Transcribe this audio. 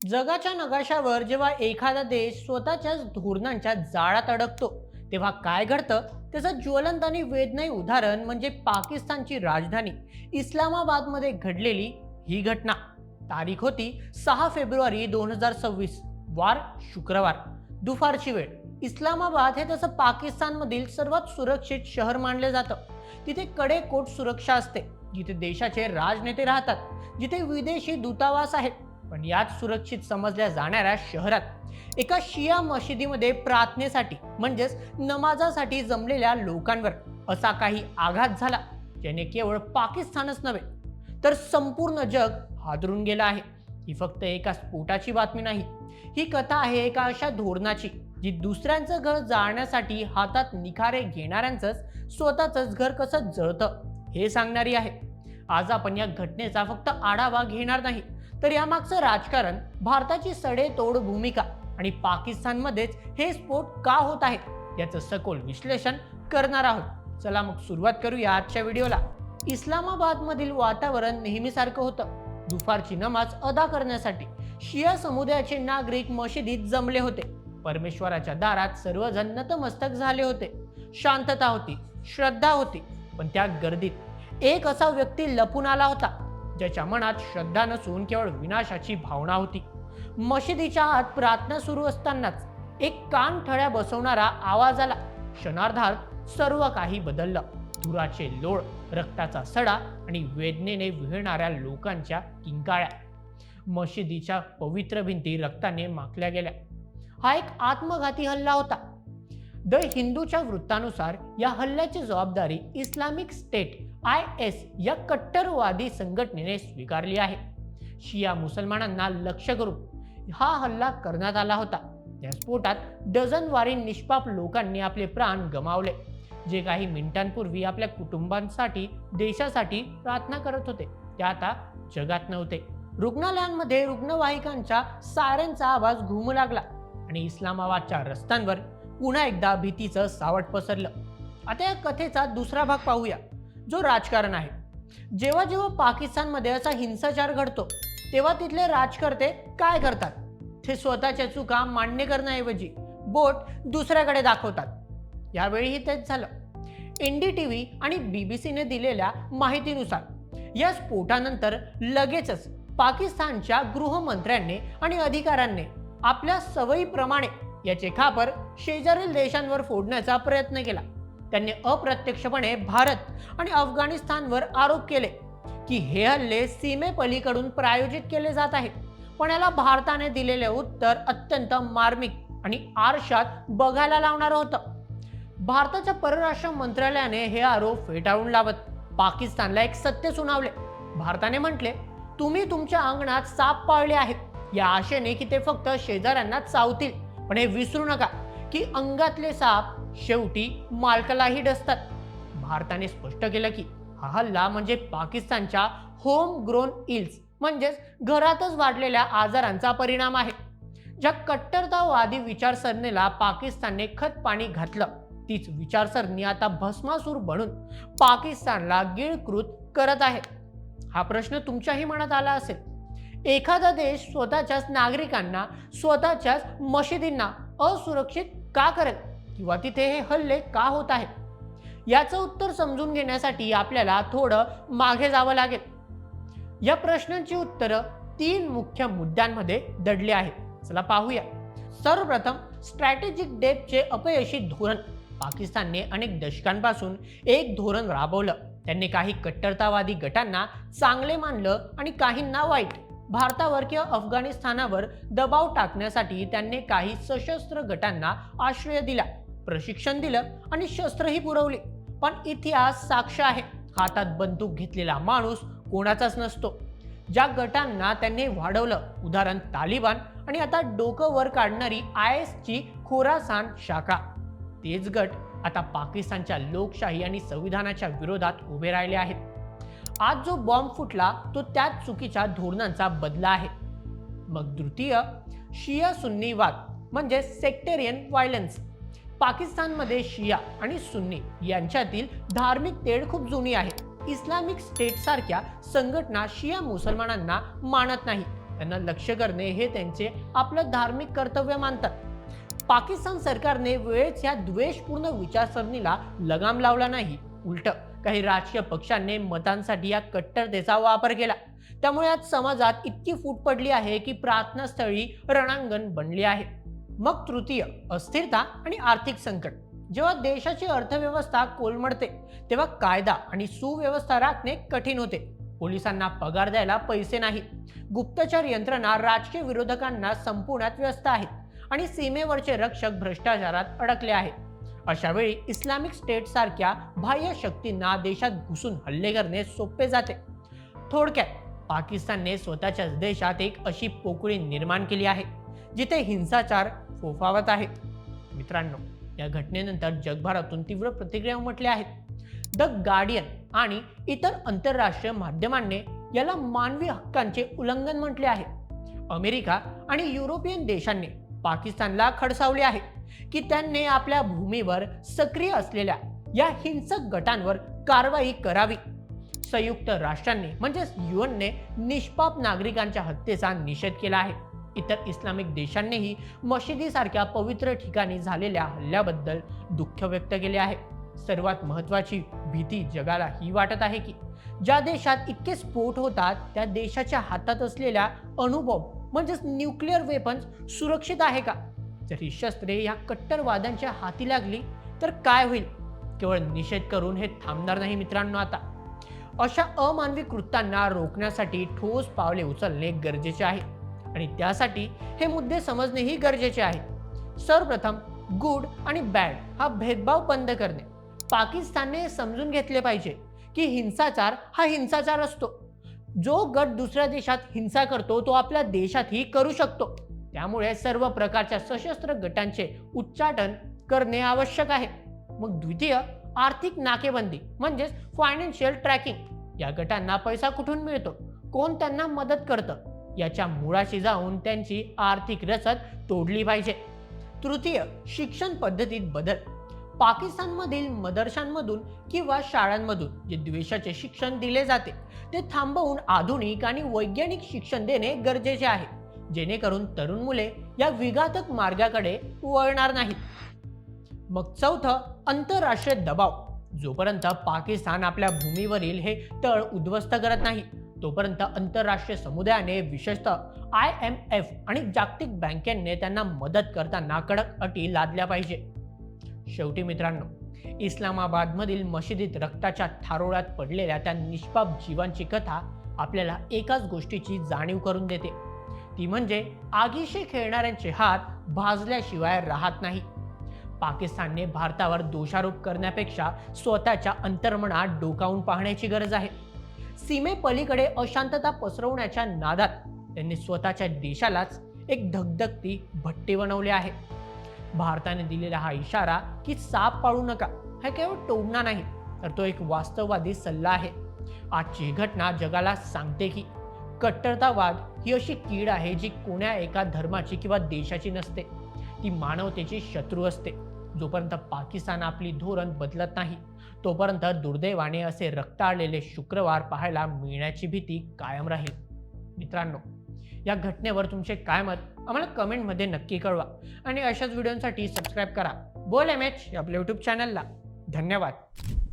जगाच्या नकाशावर जेव्हा एखादा देश स्वतःच्याच धोरणांच्या जाळ्यात अडकतो तेव्हा काय घडतं त्याचं ज्वलंत आणि वेदनाई उदाहरण म्हणजे पाकिस्तानची राजधानी इस्लामाबादमध्ये घडलेली ही घटना। तारीख होती 6 फेब्रुवारी 2026, वार शुक्रवार, दुपारची वेळ। इस्लामाबाद हे तसं पाकिस्तानमधील सर्वात सुरक्षित शहर मानले जातं। तिथे कडेकोट सुरक्षा असते, जिथे देशाचे राजनेते राहतात, जिथे विदेशी दूतावास आहेत। पण याच सुरक्षित समजल्या जाणाऱ्या शहरात एका शिया मशिदीमध्ये प्रार्थनेसाठी म्हणजेच नमाजासाठी जमलेल्या लोकांवर असा काही आघात झाला ज्याने केवळ पाकिस्तानच नव्हे तर संपूर्ण जग हादरून गेलं आहे। ही फक्त एका स्फोटाची बातमी नाही, ही कथा आहे एका अशा धोरणाची जी दुसऱ्यांचं घर जाळण्यासाठी हातात निखारे घेणाऱ्यांचंच स्वतःच घर कसं जळतं हे सांगणारी आहे। आज आपण या घटनेचा फक्त आढावा घेणार नाही तर यामागचं राजकारण, भारताची सडेतोड भूमिका आणि पाकिस्तानमध्येच हे स्फोट का होत आहेत याचं सखोल विश्लेषण करणार आहोत। चला मग सुरुवात करूया आजच्या व्हिडिओला। इस्लामाबादमधील वातावरण नेहमीसारखं होतं। दुपारची नमाज अदा करण्यासाठी शिया समुदायाचे नागरिक मशिदीत जमले होते। परमेश्वराच्या दारात सर्वजण नतमस्तक झाले होते। शांतता होती, श्रद्धा होती, पण त्या गर्दीत एक असा व्यक्ती लपून आला होता ज्याच्या मनात श्रद्धा नसून केवळ विनाशाची भावना होती। मशिदीच्या आत प्रार्थना सुरू असतानाच एक कान ठळ्या बसवणारा आवाज आला। क्षणार्धात सर्व काही बदललं। धुराचे लोळ, रक्ताचा सडा आणि वेदनेने विहळणाऱ्या लोकांच्या किंकाळ्या। मशिदीच्या पवित्र भिंती रक्ताने माखल्या गेल्या। हा एक आत्मघाती हल्ला होता। द हिंदूच्या वृत्तानुसार या हल्ल्याची जबाबदारी इस्लामिक स्टेट IS या कट्टरवादी संघटनेने स्वीकारली आहे। शिया मुसलमानांना लक्ष्य करून हा हल्ला करण्यात आला होता। या स्फोटात डझनवारी निष्पाप लोकांनी आपले प्राण गमावले, जे काही मिनिटांपूर्वी आपल्या कुटुंबांसाठी, देशासाठी प्रार्थना करत होते ते आता जगात नव्हते। रुग्णालयांमध्ये रुग्णवाहिकांच्या सायरनचा आवाज घुमू लागला आणि इस्लामाबादच्या रस्त्यांवर पुन्हा एकदा भीतीचं सावट पसरलं। आता या कथेचा दुसरा भाग पाहूया, जो राजकारण आहे। जेव्हा जेव्हा पाकिस्तानमध्ये असा हिंसाचार घडतो तेव्हा तिथले राजकर्ते काय करतात? ते स्वतःच्या चुका मान्य करण्याऐवजी बोट दुसऱ्याकडे दाखवतात। यावेळीही तेच झालं। NDTV आणि BBC दिलेल्या माहितीनुसार या स्फोटानंतर लगेचच पाकिस्तानच्या गृहमंत्र्यांनी आणि अधिकाऱ्यांनी आपल्या सवयीप्रमाणे याचे खापर शेजारील देशांवर फोडण्याचा प्रयत्न केला। त्यांनी अप्रत्यक्षपणे भारत आणि अफगाणिस्तानवर आरोप केले की हे हल्ले सीमेपलीकडून प्रायोजित केले जात आहेत। पण याला भारताने दिलेले उत्तर अत्यंत मार्मिक आणि आरशात बघायला लावणारं होतं। भारताच्या परराष्ट्र मंत्रालयाने हे आरोप फेटाळून लावत पाकिस्तानला एक सत्य सुनावले। भारताने म्हटले, तुम्ही तुमच्या अंगणात साप पाळले आहेत या आशेने की ते फक्त शेजाऱ्यांना चावतील, पण हे विसरू नका की अंगातले साप शेवटी मालकालाही डसतात। भारताने स्पष्ट केलं की हा हल्ला म्हणजे पाकिस्तानच्या होम ग्रोन इल्स म्हणजेच घरातच वाढलेल्या आजारांचा परिणाम आहे। ज्या कट्टरतावादी विचारसरणीला पाकिस्तानने खतपाणी घातलं तीच विचारसरणी आता भस्मासूर बनून पाकिस्तानला गिळकृत करत आहे। हा प्रश्न तुमच्याही मनात आला असेल, एखादा देश स्वतःच्याच नागरिकांना, स्वतःच्याच मशिदींना असुरक्षित का करेल किंवा तिथे हे हल्ले का होत आहेत? याचं उत्तर समजून घेण्यासाठी आपल्याला थोडं मागे जावं लागेल। या प्रश्नांची उत्तरं 3 मुख्य मुद्द्यांमध्ये दडली आहेत। चला पाहूया। सर्वप्रथम, स्ट्रॅटेजिक डेप्थचे अपयशी धोरण। पाकिस्तानने अनेक दशकांपासून एक धोरण राबवलं। त्यांनी काही कट्टरतावादी गटांना चांगले मानलं आणि काहींना वाईट। भारतावर किंवा अफगाणिस्तानावर दबाव टाकण्यासाठी त्यांनी काही सशस्त्र गटांना आश्रय दिला, प्रशिक्षण दिलं आणि शस्त्रही पुरवली। पण इतिहास साक्ष आहे, हातात बंदूक घेतलेला माणूस कोणाचाच नसतो। ज्या गटांना त्यांनी वाढवलं, उदाहरण तालिबान आणि आता डोकं वर काढणारी IS ची खोरासान शाखा, तेच गट आता पाकिस्तानच्या लोकशाही आणि संविधानाच्या विरोधात उभे राहिले आहेत। आज जो बॉम्ब फुटला तो त्याच चुकीच्या धोरणांचा बदला आहे। मग द्वितीय, शिया सुन्नी वाद म्हणजे सेक्टेरियन व्हायलन्स। पाकिस्तानमध्ये शिया आणि सुन्नी यांच्यातील धार्मिक तेढ खूप जुनी आहे। इस्लामिक स्टेट सारख्या संघटना शिया मुसलमानांना मानत नाही, त्यांना लक्ष्य करणे हे त्यांचे आपलं धार्मिक कर्तव्य मानतात. पाकिस्तान सरकारने वेळेस या द्वेषपूर्ण विचारसरणीला लगाम लावला नाही. उलट काही राजकीय पक्षांनी मतांसाठी या कट्टरतेचा वापर केला. त्यामुळे आज समाजात इतकी फूट पडली आहे की प्रार्थनास्थळी रणांगण बनली आहे. मग तृतीय, अस्थिरता आणि आर्थिक संकट. जेव्हा देशाची अर्थव्यवस्था कोलमडते तेव्हा कायदा आणि सुव्यवस्था राखणे कठीण होते. पोलिसांना पगार द्यायला पैसे नाही, गुप्तचर यंत्रणा राजकीय विरोधकांना संपवण्यात व्यस्त आहेत आणि सीमेवरचे रक्षक भ्रष्टाचारात अडकले आहेत. अशा वेळी इस्लामिक स्टेट सारख्या बाह्य शक्तींना देशात घुसून हल्ले करणे सोपे जाते. थोडक्यात पाकिस्तानने स्वतःच्याच देशात एक अशी पोकळी निर्माण केली आहे जिथे हिंसाचार फोफावत आहे. मित्रांनो, या घटनेनंतर जगभरातून तीव्र प्रतिक्रिया उमटल्या आहेत. द गार्डियन आणि इतर आंतरराष्ट्रीय माध्यमांनी याला मानवी हक्कांचे उल्लंघन म्हटले आहे. अमेरिका आणि युरोपियन देशांनी पाकिस्तानला खडसावले आहे की त्यांनी आपल्या भूमीवर सक्रिय असलेल्या या हिंसक गटांवर कारवाई करावी. संयुक्त राष्ट्रांनी म्हणजेच युएनने निष्पाप नागरिकांच्या हत्येचा निषेध केला आहे. इतर इस्लामिक देशांनीही मशिदीसारख्या पवित्र ठिकाणी झालेल्या हल्ल्याबद्दल दुःख व्यक्त केले आहे. सर्वात महत्त्वाची भीती जगाला ही वाटत आहे की ज्या देशात इतके स्फोट होतात त्या देशाच्या हातात असलेल्या अणुबॉम्ब म्हणजेच न्यूक्लिअर वेपन्स सुरक्षित आहे का? जर ही शस्त्रे या कट्टरवाद्यांच्या हाती लागली तर काय होईल? केवळ निषेध करून हे थांबणार नाही मित्रांनो. आता अशा अमानवी कृत्यांना रोखण्यासाठी ठोस पावले उचलणे गरजेचे आहे आणि त्यासाठी हे मुद्दे समजणेही गरजेचे आहे. सर्वप्रथम गुड आणि बॅड हा भेदभाव बंद करणे. पाकिस्तानने समजून घेतले पाहिजे की हिंसाचार हा हिंसाचार असतो. जो गट दुसऱ्या देशात हिंसा करतो तो आपल्या देशातही करू शकतो. त्यामुळे सर्व प्रकारच्या सशस्त्र गटांचे उच्चाटन करणे आवश्यक आहे. मग द्वितीय, आर्थिक नाकेबंदी म्हणजेच फायनान्शियल ट्रॅकिंग. या गटांना पैसा कुठून मिळतो, कोण त्यांना मदत करतं याच्या मुळाशी जाऊन त्यांची आर्थिक रसद तोडली पाहिजे. तृतीय, शिक्षण पद्धतीत बदल. पाकिस्तानमधील मदरशांमधून किंवा शाळांमधून जे द्वेषाचे शिक्षण दिले जाते ते थांबवून आधुनिक आणि वैज्ञानिक शिक्षण देणे गरजेचे आहे, जेणेकरून तरुण मुले या विघातक मार्गाकडे वळणार नाहीत. मग चौथं, आंतरराष्ट्रीय दबाव. जोपर्यंत पाकिस्तान आपल्या भूमीवरील हे तळ उद्ध्वस्त करत नाही तोपर्यंत आंतरराष्ट्रीय समुदायाने, विशेषतः IMF आणि जागतिक बँकेने त्यांना मदत करताना कडक अटी लादल्या पाहिजे. शेवटी मित्रांनो, इस्लामाबादमधील मशिदीत रक्ताच्या थारोळ्यात पडलेल्या त्या निष्पाप जीवांची कथा आपल्याला एकाच गोष्टीची जाणीव करून देते. ती म्हणजे आगीशी खेळणाऱ्यांचे हात भाजल्याशिवाय राहत नाही. पाकिस्तानने भारतावर दोषारोप करण्यापेक्षा स्वतःच्या अंतर्मनात डोकावून पाहण्याची गरज आहे. सीमेपलीकडे अशांतता पसरवण्याच्या नादात त्यांनी स्वतःच्या देशालाच एक धगधगती भट्टी बनवली आहे. भारताने दिलेला हा इशारा की साप पाळू नका हा केवळ टोमणा नाही तर तो एक वास्तववादी सल्ला आहे. आजची ही घटना जगाला सांगते की कट्टरतावाद ही अशी कीड आहे जी कोण्या एका धर्माची किंवा देशाची नसते, ती मानवतेची शत्रू असते. जोपर्यंत पाकिस्तान आपली धोरण बदलत नाही तोपर्यंत दुर्दैवाने असे रक्ताळलेले शुक्रवार पाहायला मिळण्याची भीती कायम राहील. मित्रांनो, या घटनेवर तुमचे काय मत आम्हाला कमेंटमध्ये नक्की कळवा आणि अशाच व्हिडिओसाठी सबस्क्राईब करा बोल MH आपल्या YouTube चॅनलला. धन्यवाद.